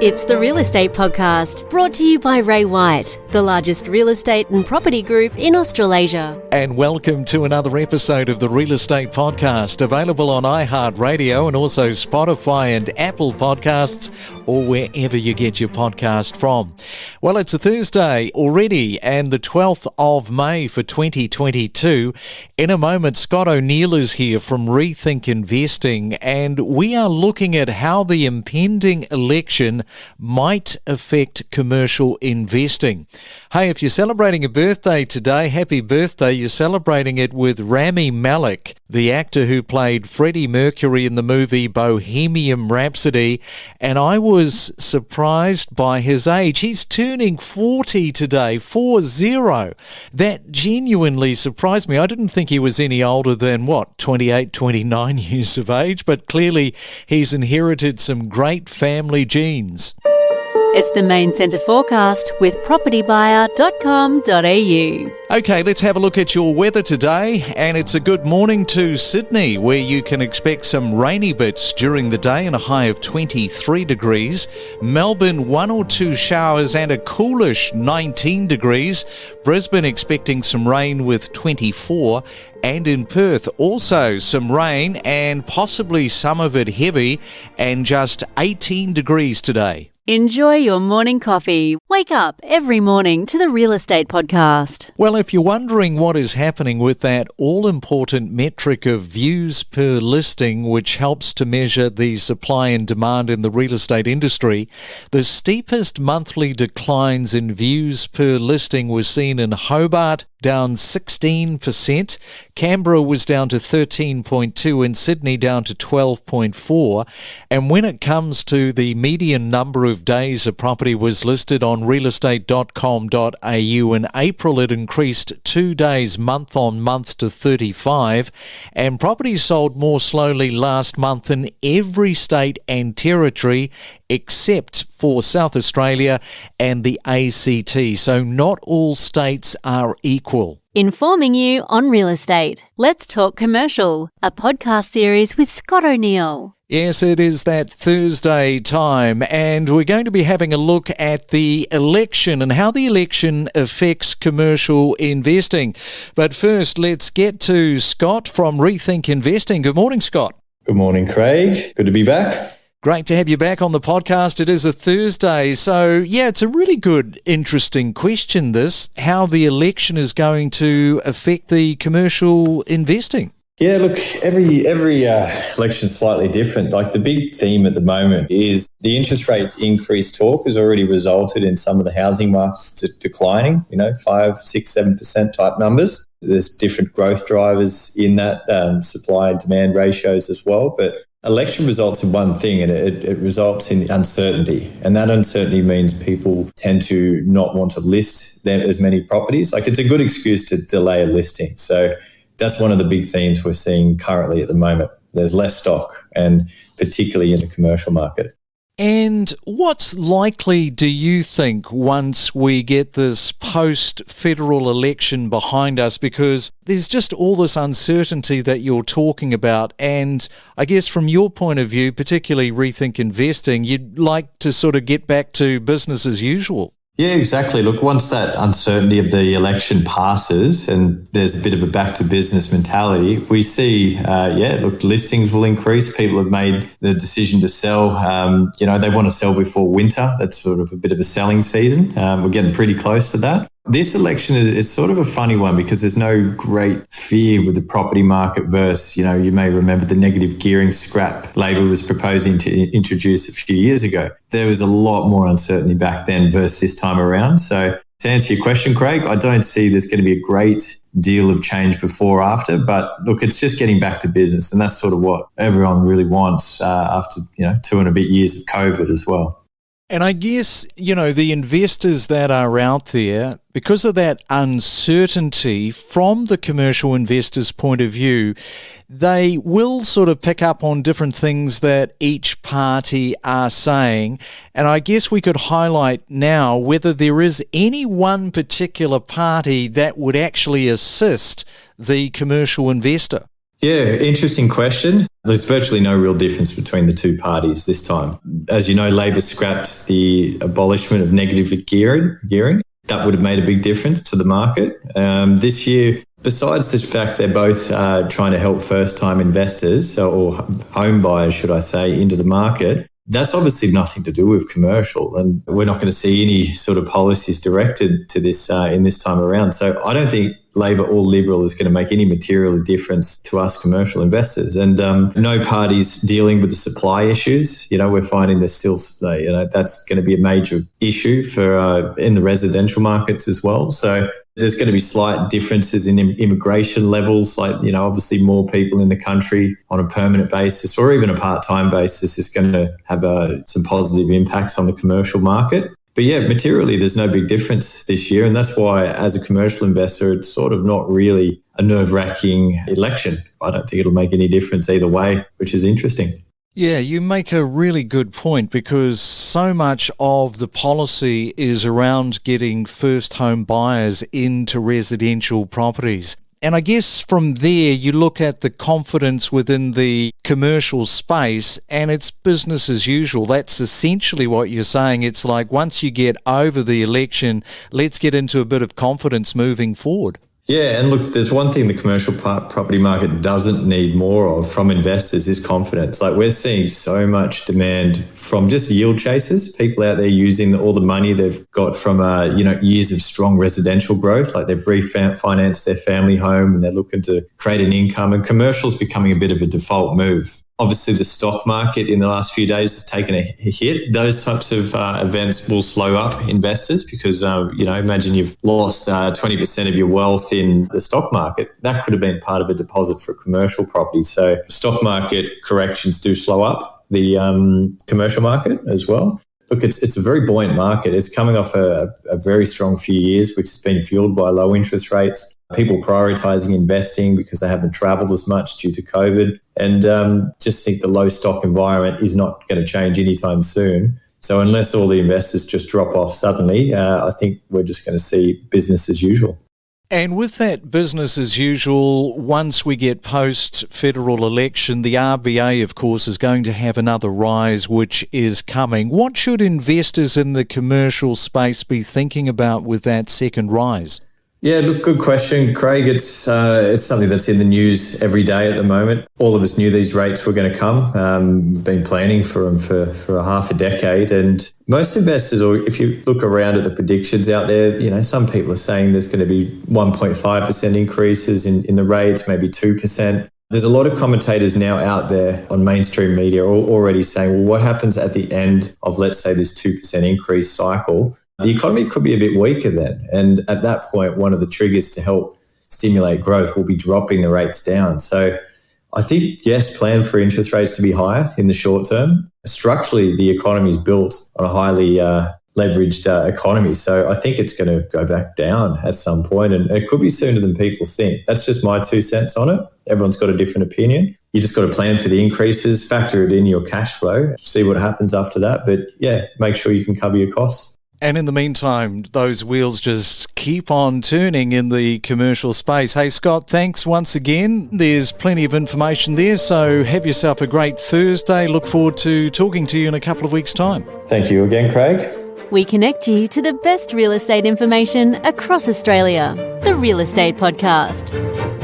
It's the Real Estate Podcast, brought to you by Ray White, the largest real estate and property group in Australasia. And welcome to another episode of the Real Estate Podcast, available on iHeartRadio and also Spotify and Apple Podcasts, or wherever you get your podcast from. Well, it's a Thursday already, and the 12th of May for 2022. In a moment, Scott O'Neill is here from Rethink Investing, and we are looking at how the impending election might affect commercial investing. Hey, if you're celebrating a birthday today, happy birthday. You're celebrating it with Rami Malek, the actor who played Freddie Mercury in the movie Bohemian Rhapsody, and I was surprised by his age. He's turning 40 today, 40. That genuinely surprised me. I didn't think he was any older than, 28, 29 years of age, but clearly he's inherited some great family genes. It's the Main Centre forecast with propertybuyer.com.au. Okay, let's have a look at your weather today, and it's a good morning to Sydney, where you can expect some rainy bits during the day and a high of 23 degrees. Melbourne, 1 or 2 showers and a coolish 19 degrees. Brisbane expecting some rain with 24. And in Perth, also some rain and possibly some of it heavy and just 18 degrees today. Enjoy your morning coffee. Wake up every morning to the Real Estate Podcast. Well, if you're wondering what is happening with that all-important metric of views per listing, which helps to measure the supply and demand in the real estate industry, the steepest monthly declines in views per listing was seen in Hobart, down 16%. Canberra was down to 13.2 and Sydney down to 12.4. And when it comes to the median number of days a property was listed on realestate.com.au in April, it increased 2 days month on month to 35. And properties sold more slowly last month in every state and territory except for South Australia and the ACT. So not all states are equal. Informing you on real estate. Let's Talk Commercial, a podcast series with Scott O'Neill. Yes, it is that Thursday time, and we're going to be having a look at the election and how the election affects commercial investing. But first, let's get to Scott from Rethink Investing. Good morning, Scott. Good morning, Craig. Good to be back. Great to have you back on the podcast. It is a Thursday. So, yeah, it's a really good, interesting question, this, how the election is going to affect the commercial investing. Yeah, look, every election is slightly different. Like the big theme at the moment is the interest rate increase talk has already resulted in some of the housing markets declining, 5, 6, 7% type numbers. There's different growth drivers in that, supply and demand ratios as well. But election results in one thing, and it results in uncertainty. And that uncertainty means people tend to not want to list them as many properties. Like it's a good excuse to delay a listing. So that's one of the big themes we're seeing currently at the moment. There's less stock, and particularly in the commercial market. And what's likely, do you think, once we get this post-federal election behind us? Because there's just all this uncertainty that you're talking about. And I guess from your point of view, particularly Rethink Investing, you'd like to sort of get back to business as usual. Yeah, exactly. Look, once that uncertainty of the election passes and there's a bit of a back to business mentality, we see, listings will increase. People have made the decision to sell. They want to sell before winter. That's sort of a bit of a selling season. We're getting pretty close to that. This election is sort of a funny one because there's no great fear with the property market versus, you may remember the negative gearing scrap Labor was proposing to introduce a few years ago. There was a lot more uncertainty back then versus this time around. So to answer your question, Craig, I don't see there's going to be a great deal of change before or after, but look, it's just getting back to business. And that's sort of what everyone really wants after, 2 and a bit years of COVID as well. And I guess, the investors that are out there, because of that uncertainty from the commercial investor's point of view, they will sort of pick up on different things that each party are saying. And I guess we could highlight now whether there is any one particular party that would actually assist the commercial investor. Yeah, interesting question. There's virtually no real difference between the two parties this time. As you know, Labor scrapped the abolishment of negative gearing. That would have made a big difference to the market. This year, besides the fact they're both trying to help first-time investors, or home buyers, should I say, into the market, that's obviously nothing to do with commercial, and we're not going to see any sort of policies directed to this in this time around. So I don't think Labor or Liberal is going to make any material difference to us commercial investors. And no party's dealing with the supply issues. We're finding there's still, that's going to be a major issue for in the residential markets as well. So there's going to be slight differences in immigration levels, like, obviously more people in the country on a permanent basis or even a part-time basis is going to have some positive impacts on the commercial market. But yeah, materially, there's no big difference this year. And that's why, as a commercial investor, it's sort of not really a nerve-wracking election. I don't think it'll make any difference either way, which is interesting. Yeah, you make a really good point, because so much of the policy is around getting first home buyers into residential properties. And I guess from there, you look at the confidence within the commercial space and it's business as usual. That's essentially what you're saying. It's like, once you get over the election, let's get into a bit of confidence moving forward. Yeah, and look, there's one thing the commercial property market doesn't need more of from investors is confidence. Like, we're seeing so much demand from just yield chasers, people out there using all the money they've got from years of strong residential growth. Like, they've refinanced their family home and they're looking to create an income, and commercial's becoming a bit of a default move. Obviously, the stock market in the last few days has taken a hit. Those types of events will slow up investors because, imagine you've lost 20% of your wealth in the stock market. That could have been part of a deposit for a commercial property. So stock market corrections do slow up the commercial market as well. Look, it's a very buoyant market. It's coming off a very strong few years, which has been fueled by low interest rates, people prioritising investing because they haven't travelled as much due to COVID, and just think the low stock environment is not going to change anytime soon. So unless all the investors just drop off suddenly, I think we're just going to see business as usual. And with that business as usual, once we get post-federal election, the RBA, of course, is going to have another rise, which is coming. What should investors in the commercial space be thinking about with that second rise? Yeah, look, good question, Craig. It's something that's in the news every day at the moment. All of us knew these rates were going to come. We've been planning for them for a half a decade. And most investors, or if you look around at the predictions out there, some people are saying there's going to be 1.5% increases in the rates, maybe 2%. There's a lot of commentators now out there on mainstream media already saying, well, what happens at the end of, let's say, this 2% increase cycle? The economy could be a bit weaker then. And at that point, one of the triggers to help stimulate growth will be dropping the rates down. So I think, yes, plan for interest rates to be higher in the short term. Structurally, the economy is built on a highly leveraged economy. So I think it's going to go back down at some point, and it could be sooner than people think. That's just my 2 cents on it. Everyone's got a different opinion. You just got to plan for the increases, factor it in your cash flow, see what happens after that. But yeah, make sure you can cover your costs. And in the meantime, those wheels just keep on turning in the commercial space. Hey, Scott, thanks once again. There's plenty of information there, so have yourself a great Thursday. Look forward to talking to you in a couple of weeks' time. Thank you again, Craig. We connect you to the best real estate information across Australia. The Real Estate Podcast.